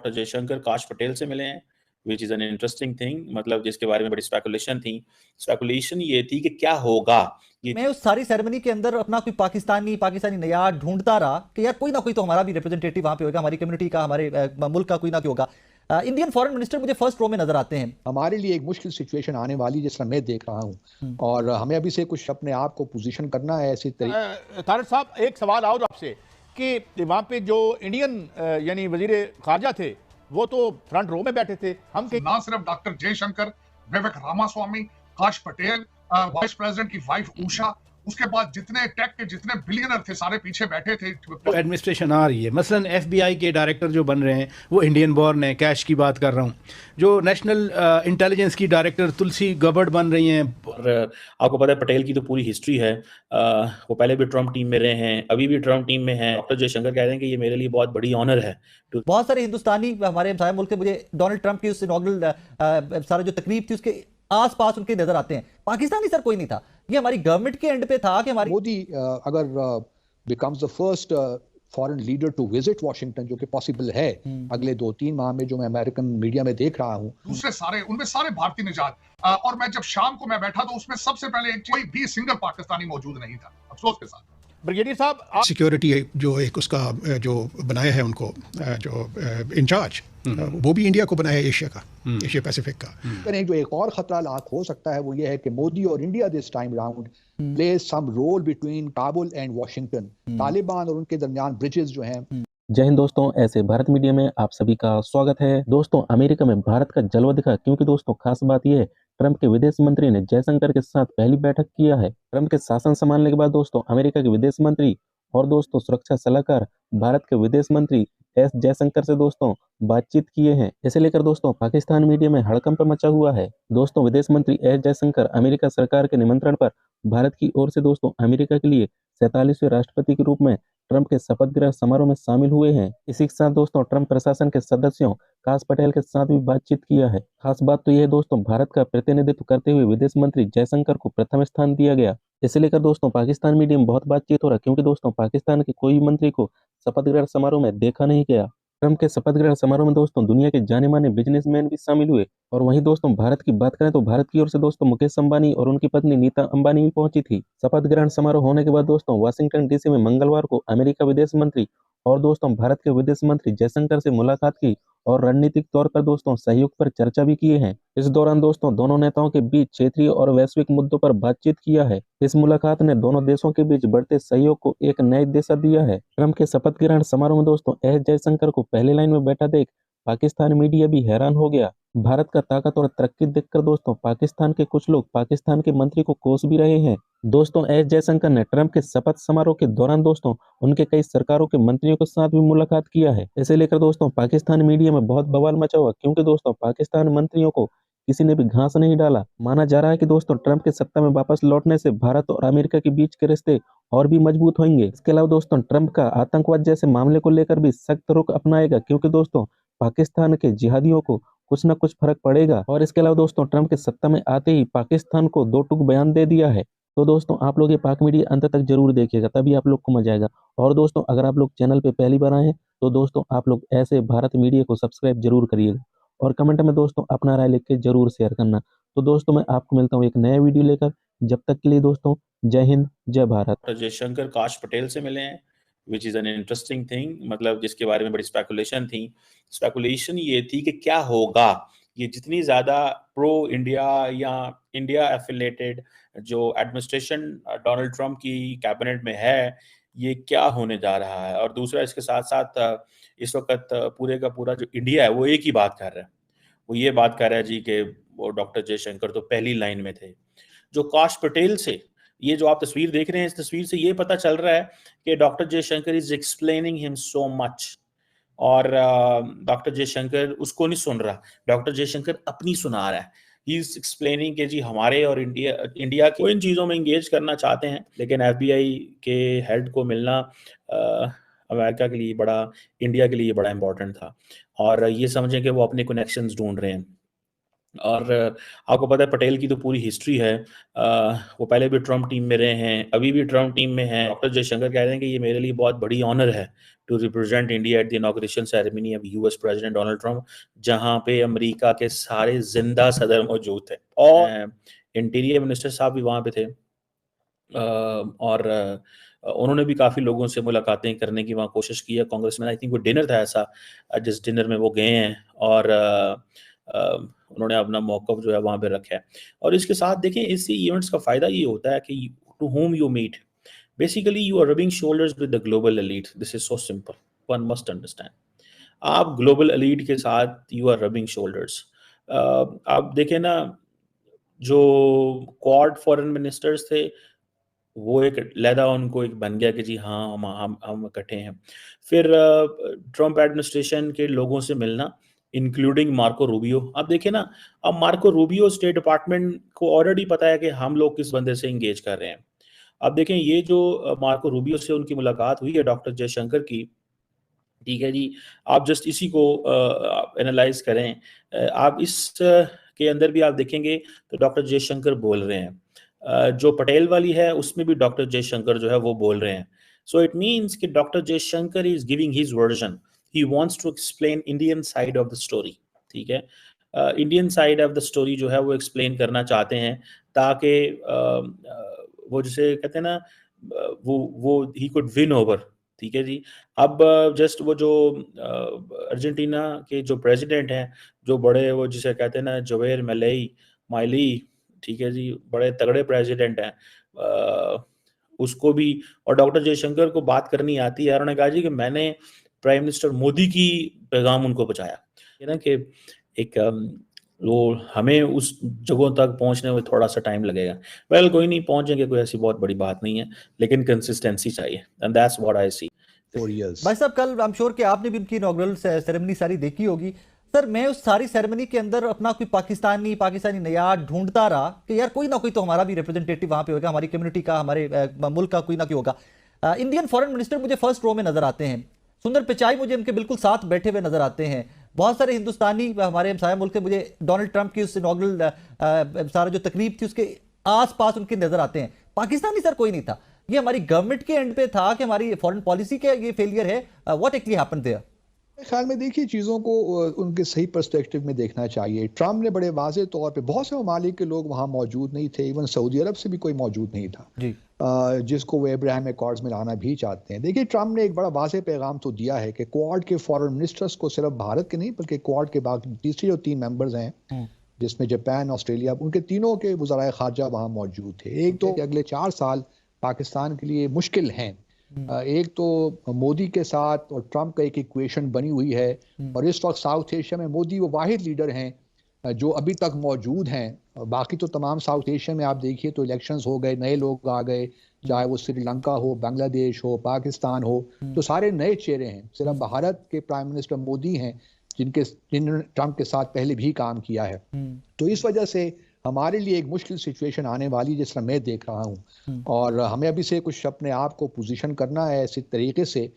Doctor Jaishankar काश पटेल से मिले हैं, which is an interesting thing. मतलब जिसके बारे में बड़ी स्पेकुलेशन ये थी कि क्या होगा। मैं उस सारी सेरेमनी के अंदर अपना कोई पाकिस्तानी नया ढूंढता रहा कि यार कोई ना कोई तो हमारा भी रिप्रेजेंटेटिव वहां पे होगा, हमारी कम्युनिटी का, हमारे मुल्क का कोई ना कोई होगा। इंडियन फॉरेन मिनिस्टर मुझे फर्स्ट रो में नजर आते हैं। हमारे लिए एक मुश्किल सिचुएशन आने वाली जिस तरह मैं देख रहा हूँ, और हमें अभी से कुछ अपने आप को पोजीशन करना है ऐसी तरीके। तारिक साहब, एक सवाल और आपसे कि वहाँ पे जो इंडियन यानी वजीर खारजा थे वो तो फ्रंट रो में बैठे थे। हम ना सिर्फ डॉक्टर जयशंकर, विवेक रामास्वामी, काश पटेल, वाइस प्रेसिडेंट की वाइफ उषा, उसके बाद जितने टेक के जितने बिलियनर थे सारे पीछे बैठे थे। तो एडमिनिस्ट्रेशन आ रही है, मसलन एफबीआई के डायरेक्टर जो बन रहे हैं वो इंडियन बॉर्न है, कैश की बात कर रहा हूँ। जो नेशनल इंटेलिजेंस की डायरेक्टर तुलसी गबर्ड बन रही हैं। और आपको पता है पटेल की तो पूरी हिस्ट्री है, वो पहले भी ट्रम्प टीम में रहे हैं, अभी भी ट्रम्प टीम में हैं। डॉक्टर जयशंकर कह रहे हैं कि ये मेरे लिए बहुत बड़ी ऑनर है। बहुत सारे हिंदुस्तानी हमारे हमसाया मुल्क के मुझे डोनाल्ड ट्रंप की उस इनॉग्रेशन सारा जो तकरीब थी उसके आसपास उनके नजर आते हैं। पाकिस्तानी सर कोई नहीं था, ये हमारी गवर्नमेंट के एंड पे था कि हमारी मोदी अगर becomes the first foreign leader to visit Washington, जो कि पॉसिबल है अगले 2-3 माह में, जो मैं अमेरिकन मीडिया में देख रहा हूँ, दूसरे सारे उनमें सारे भारतीय निजात। और मैं जब शाम को मैं बैठा तो उसमें सबसे पहले कोई भी सिंगल पाकिस्तानी मौजूद नहीं था, अफसोस के साथ। ब्रिगेडियर साहब, सिक्योरिटी जो एक उसका जो बनाया है उनको जो इंचार्ज, वो भी इंडिया को बनाया है, एशिया का, एशिया पैसिफिक का। जो एक और खतरा लाक हो सकता है वो ये है कि मोदी और India this time round play some role between Kabul and Washington. Taliban और उनके दरमियान ब्रिजेस जो हैं। जय हिंद दोस्तों, ऐसे भारत मीडिया में आप सभी का स्वागत है। दोस्तों, अमेरिका में भारत का जलवा दिखा, क्योंकि दोस्तों खास बात यह है, ट्रंप के विदेश मंत्री ने जयशंकर के साथ पहली बैठक किया है। ट्रंप के शासन संभालने के बाद दोस्तों अमेरिका के विदेश मंत्री और दोस्तों सुरक्षा सलाहकार भारत के विदेश मंत्री एस जयशंकर से दोस्तों बातचीत किए हैं। इसे लेकर दोस्तों पाकिस्तान मीडिया में हड़कंप मचा हुआ है। दोस्तों विदेश मंत्री एस जयशंकर अमेरिका सरकार के निमंत्रण पर भारत की ओर से दोस्तों अमेरिका के लिए 47वें राष्ट्रपति के रूप में ट्रंप के शपथ ग्रहण समारोह में शामिल हुए हैं। इसी के साथ दोस्तों ट्रंप प्रशासन के सदस्यों काश पटेल के साथ भी बातचीत किया है। खास बात तो यह है दोस्तों, भारत का प्रतिनिधित्व करते हुए विदेश मंत्री जयशंकर को प्रथम स्थान दिया गया। इसे लेकर दोस्तों पाकिस्तान मीडिया में बहुत बातचीत हो रहा है, क्योंकि दोस्तों पाकिस्तान के कोई मंत्री को शपथ ग्रहण समारोह में देखा नहीं गया। ट्रंप के शपथ ग्रहण समारोह में दोस्तों दुनिया के जाने माने बिजनेसमैन भी शामिल हुए। और वहीं दोस्तों भारत की बात करें तो भारत की ओर से दोस्तों मुकेश अंबानी और उनकी पत्नी नीता अंबानी भी पहुंची थी। शपथ ग्रहण समारोह होने के बाद दोस्तों वाशिंगटन डीसी में मंगलवार को अमेरिका विदेश मंत्री और दोस्तों भारत के विदेश मंत्री जयशंकर से मुलाकात की और रणनीतिक तौर पर दोस्तों सहयोग पर चर्चा भी किए हैं। इस दौरान दोस्तों दोनों नेताओं के बीच क्षेत्रीय और वैश्विक मुद्दों पर बातचीत किया है। इस मुलाकात ने दोनों देशों के बीच बढ़ते सहयोग को एक नई दिशा दिया है। ट्रंप के शपथ ग्रहण समारोह में दोस्तों एस जयशंकर को पहली लाइन में बैठा देख पाकिस्तान मीडिया भी हैरान हो गया। भारत का ताकत और तरक्की देखकर दोस्तों पाकिस्तान के कुछ लोग पाकिस्तान के मंत्री को कोस भी रहे हैं। दोस्तों एस जयशंकर ने ट्रंप के शपथ समारोह के दौरान दोस्तों उनके कई सरकारों के मंत्रियों के साथ भी मुलाकात किया है। इसे लेकर दोस्तों पाकिस्तान मीडिया में बहुत बवाल मचा हुआ, क्योंकि दोस्तों पाकिस्तान मंत्रियों को किसी ने भी घास नहीं डाला। माना जा रहा है कि दोस्तों ट्रंप के सत्ता में वापस लौटने से भारत और अमेरिका के बीच के रिश्ते और भी मजबूत होंगे। इसके अलावा दोस्तों ट्रंप का आतंकवाद जैसे मामले को लेकर भी सख्त रुख अपनाएगा, क्योंकि दोस्तों पाकिस्तान के जिहादियों को कुछ न कुछ फर्क पड़ेगा। और इसके अलावा दोस्तों ट्रंप के सत्ता में आते ही पाकिस्तान को 2 टूक बयान दे दिया है। तो दोस्तों आप लोग ये पाक मीडिया अंत तक जरूर देखिएगा, तभी आप लोग को मजा आएगा। और दोस्तों अगर आप लोग चैनल पे पहली बार आए हैं तो दोस्तों आप लोग ऐसे भारत मीडिया को सब्सक्राइब जरूर करिएगा और कमेंट में दोस्तों अपना राय लिख के जरूर शेयर करना। तो दोस्तों मैं आपको मिलता हूँ एक नया वीडियो लेकर, जब तक के लिए दोस्तों जय हिंद जय भारत। जयशंकर काश पटेल से मिले हैं, which is an interesting thing. मतलब जिसके बारे में बड़ी स्पेकुलेशन ये थी कि क्या होगा। ये जितनी ज्यादा प्रो इंडिया या इंडिया एफिलेटेड जो एडमिनिस्ट्रेशन डोनाल्ड ट्रंप की कैबिनेट में है, ये क्या होने जा रहा है। और दूसरा इसके साथ साथ इस वक्त पूरे का पूरा जो इंडिया है वो एक ही बात कर रहा है, वो ये बात कर रहा है जी कि वो डॉक्टर जयशंकर तो पहली लाइन में थे। जो काश पटेल से ये जो आप तस्वीर देख रहे हैं, इस तस्वीर से ये पता चल रहा है कि doctor Jaishankar is explaining him so much. और डॉक्टर जयशंकर उसको नहीं सुन रहा, डॉक्टर जयशंकर अपनी सुना रहा है। ही इज एक्सप्लेनिंग कि जी हमारे और इंडिया को इन चीज़ों में इंगेज करना चाहते हैं, लेकिन एफबीआई के हेड को मिलना अमेरिका के लिए इंडिया के लिए बड़ा इंपॉर्टेंट था। और ये समझें कि वो अपने कनेक्शंस ढूंढ रहे हैं। और आपको पता है पटेल की तो पूरी हिस्ट्री है। वो पहले भी ट्रम्प टीम में रहे हैं, अभी भी ट्रम्प टीम में हैं। डॉक्टर जयशंकर कह रहे हैं कि ये मेरे लिए बहुत बड़ी ऑनर है to represent India at the inauguration ceremony of US president Donald Trump, जहां पे अमेरिका के सारे जिंदा सदर मौजूद थे और इंटीरियर मिनिस्टर साहब भी वहां पे थे। और उन्होंने भी काफ़ी लोगों से मुलाकातें करने की वहाँ कोशिश की है। कांग्रेस में आई थिंक वो डिनर था ऐसा, जिस डिनर में वो गए हैं और उन्होंने अपना मौक़िफ़ जो है वहाँ पे रखा है। और इसके साथ देखें, इस इवेंट्स का फ़ायदा ये होता है कि to whom you meet, basically you are rubbing shoulders with the global elite. This is so simple, one must understand. आप ग्लोबल एलीट के साथ यू आर रबिंग शोल्डर्स। आप देखें ना, जो क्वाड फॉरेन मिनिस्टर्स थे वो एक लहदा उनको एक बन गया कि जी हाँ हम इकट्ठे हैं। फिर ट्रम्प एडमिनिस्ट्रेशन के लोगों से मिलना, इंक्लूडिंग मार्को रूबियो। आप देखिए ना, अब मार्को रूबियो स्टेट डिपार्टमेंट को ऑलरेडी पता है कि हम लोग किस बंदे से इंगेज कर रहे हैं। अब देखें, ये जो मार्को रूबियो से उनकी मुलाकात हुई है डॉक्टर जयशंकर की, ठीक है जी, आप जस्ट इसी को एनालाइज करें। आप इस के अंदर भी आप देखेंगे तो डॉक्टर जयशंकर बोल रहे हैं। जो पटेल वाली है उसमें भी डॉक्टर जयशंकर जो है वो बोल रहे हैं। सो इट मीन्स कि doctor Jaishankar is giving his version, he wants to explain Indian side of the story. ठीक है, Indian side of the story जो है वो एक्सप्लेन करना चाहते हैं, ताकि वो जिसे कहते हैं ना, वो ही कुड विन ओवर। ठीक है जी। अब जस्ट वो जो अर्जेंटीना के जो प्रेसिडेंट हैं, जो बड़े वो जिसे कहते हैं ना जवेर माइली, ठीक है जी, बड़े तगड़े प्रेसिडेंट हैं, उसको भी और डॉक्टर जयशंकर को बात करनी आती है। उन्होंने कहा जी कि मैंने प्राइम मिनिस्टर मोदी की पैगाम उनको पहुंचाया, ना कि एक वो हमें उस जगहों तक पहुंचने में थोड़ा सा टाइम लगेगा। वेल कोई नहीं, पहुंचेंगे, कोई ऐसी बहुत बड़ी बात नहीं है, लेकिन कंसिस्टेंसी चाहिए, एंड दैट्स व्हाट आई सी। भाई साहब, कल आई एम श्योर कि आपने भी उनकी इनॉग्रल सेरेमनी सारी देखी होगी। सर, मैं उस सारी सेरेमनी के अंदर अपना कोई पाकिस्तानी नयार ढूंढता रहा कि यार कोई ना कोई तो हमारा भी रिप्रेजेंटेटिव वहां पे होगा, हमारी कम्युनिटी का, हमारे मुल्क का कोई ना कोई होगा। इंडियन फॉरेन मिनिस्टर मुझे फर्स्ट रो में नजर आते हैं। सुंदर पिचाई मुझे उनके बिल्कुल साथ बैठे हुए नजर आते हैं। बहुत सारे हिंदुस्तानी हमारे हमसाया मुल्क के मुझे डोनाल्ड ट्रंप की उस इनॉग्रल सारा जो तकरीब थी उसके आसपास उनके नजर आते हैं। पाकिस्तानी सर कोई नहीं था। ये हमारी गवर्नमेंट के एंड पे था कि हमारी फॉरेन पॉलिसी के ये फेलियर है? What actually happened there? ख्याल में देखिए, चीज़ों को उनके सही पर्सपेक्टिव में देखना चाहिए। ट्रम्प ने बड़े वाजे तौर पे, बहुत से ममालिक के लोग वहाँ मौजूद नहीं थे, इवन सऊदी अरब से भी कोई मौजूद नहीं था जी। जिसको वो अब्राहम अकॉर्ड्स में लाना भी चाहते हैं। देखिए, ट्रम्प ने एक बड़ा वाजे पैगाम तो दिया है कि क्वाड के फॉरेन मिनिस्टर्स को, सिर्फ भारत के नहीं बल्कि क्वाड के बाकी तीसरे जो 3 मेंबर्स हैं, जिसमें जापान, ऑस्ट्रेलिया, उनके तीनों के वज़राए खारजा वहाँ मौजूद थे। एक तो अगले 4 साल पाकिस्तान के लिए मुश्किल हैं। एक तो मोदी के साथ और ट्रम्प का एक इक्वेशन बनी हुई है, और इस वक्त साउथ एशिया में मोदी वो वाहिद लीडर हैं जो अभी तक मौजूद हैं। बाकी तो तमाम साउथ एशिया में आप देखिए तो इलेक्शंस हो गए, नए लोग आ गए, चाहे वो श्रीलंका हो, बांग्लादेश हो, पाकिस्तान हो, तो सारे नए चेहरे हैं। सिर्फ भारत के प्राइम मिनिस्टर मोदी हैं जिन्होंने ट्रम्प के साथ पहले भी काम किया है। तो इस वजह से हमारे लिए एक मुश्किल सिचुएशन आने वाली, जिस तरह मैं देख रहा हूँ, और हमें अभी से कुछ अपने आप को पोजीशन करना है ऐसे तरीके से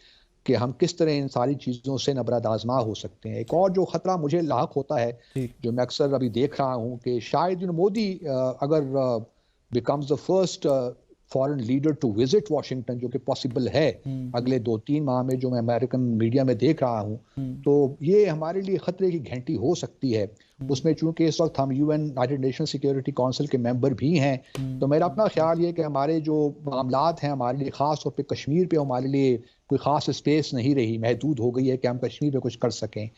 कि हम किस तरह इन सारी चीज़ों से नबरद आजमा हो सकते हैं। एक और जो ख़तरा मुझे लाक होता है, जो मैं अक्सर अभी देख रहा हूँ, कि शायद मोदी अगर becomes the first foreign leader to visit Washington, जो कि पॉसिबल है अगले 2-3 माह में, जो मैं अमेरिकन मीडिया में देख रहा हूँ, तो ये हमारे लिए खतरे की घंटी हो सकती है। उसमें चूंकि इस वक्त हम UN United nation security council के मेंबर भी हैं, तो मेरा अपना ख्याल ये कि हमारे जो मामलात हैं हमारे लिए, ख़ास तौर पे कश्मीर पे हमारे लिए कोई ख़ास स्पेस नहीं रही, महदूद हो गई है कि हम कश्मीर पे कुछ कर सकें।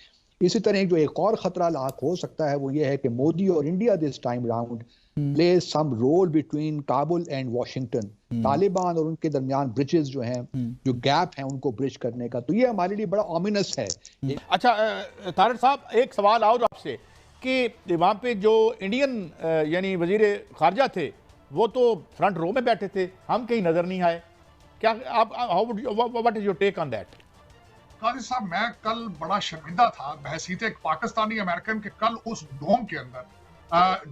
इसी तरह जो एक और ख़तरा लाक हो सकता है वो ये है कि मोदी और India this time round play some role between Kabul and Washington. Taliban और उनके दरमियान ब्रिजेस जो हैं, जो गैप हैं, उनको ब्रिज करने का, तो ये हमारे लिए बड़ा ऑमिनस है। अच्छा तारड़ साहब, एक सवाल और आपसे कि वहाँ पे जो इंडियन यानी वजीर खारजा थे वो तो फ्रंट रो में बैठे थे, हम कहीं नजर नहीं आए। क्या आप what is your take on that? Qazi साहब, मैं कल बड़ा शर्मिंदा था बहसीते एक पाकिस्तानी अमेरिकन के। कल उस डोम के अंदर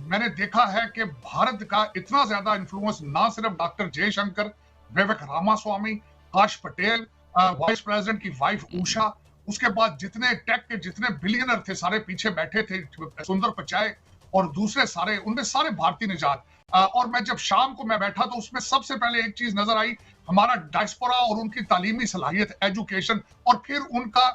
मैंने देखा है कि भारत का इतना ज्यादा इन्फ्लुएंस ना सिर्फ डॉक्टर जयशंकर, विवेक रामास्वामी, काश पटेल, वाइस प्रेसिडेंट की वाइफ उषा, उसके बाद जितने टेक के जितने बिलियनर थे सारे पीछे बैठे थे, सुंदर पिचाई, और दूसरे सारे उनमें सारे भारतीय निजात। और मैं जब शाम को मैं बैठा तो उसमें सबसे पहले एक चीज नजर आई, हमारा डायस्पोरा और उनकी तालीमी सलाहियत, एजुकेशन, और फिर उनका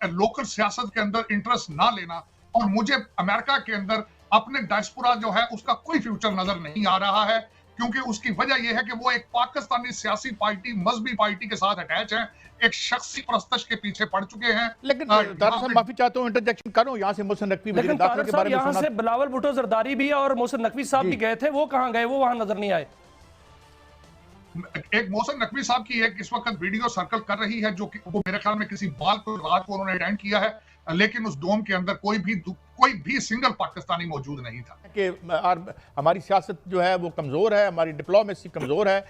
लोकल सियासत के अंदर इंटरेस्ट ना लेना। और मुझे अमेरिका के अंदर अपने डायस्पोरा जो है उसका कोई फ्यूचर नजर नहीं आ रहा है, क्योंकि उसकी वजह यह है कि वो एक पाकिस्तानी सियासी पार्टी, मजहबी पार्टी के साथ अटैच है, एक शख्सी परस्तश के पीछे पड़ चुके हैं। लेकिन तारिक साहब, माफी चाहता हूं, इंटरजेक्शन करूं यहाँ से। मोहसिन नकवी लेकिन तारिक साहब, यहाँ से बिलावल भुट्टो जरदारी भी और मोहसिन नकवी साहब भी गए थे, वो कहाँ गए? वो वहां नजर नहीं आए। एक मोहसिन नकवी साहब की एक इस वक्त वीडियो सर्कल कर रही है, जो कि वो मेरे ख्याल में किसी बाल को रात को उन्होंने अटेंड किया है, लेकिन उस डोम के अंदर कोई भी सिंगल पाकिस्तानी मौजूद नहीं था। कि हमारी सियासत जो है वो कमजोर है, हमारी डिप्लोमेसी कमजोर है।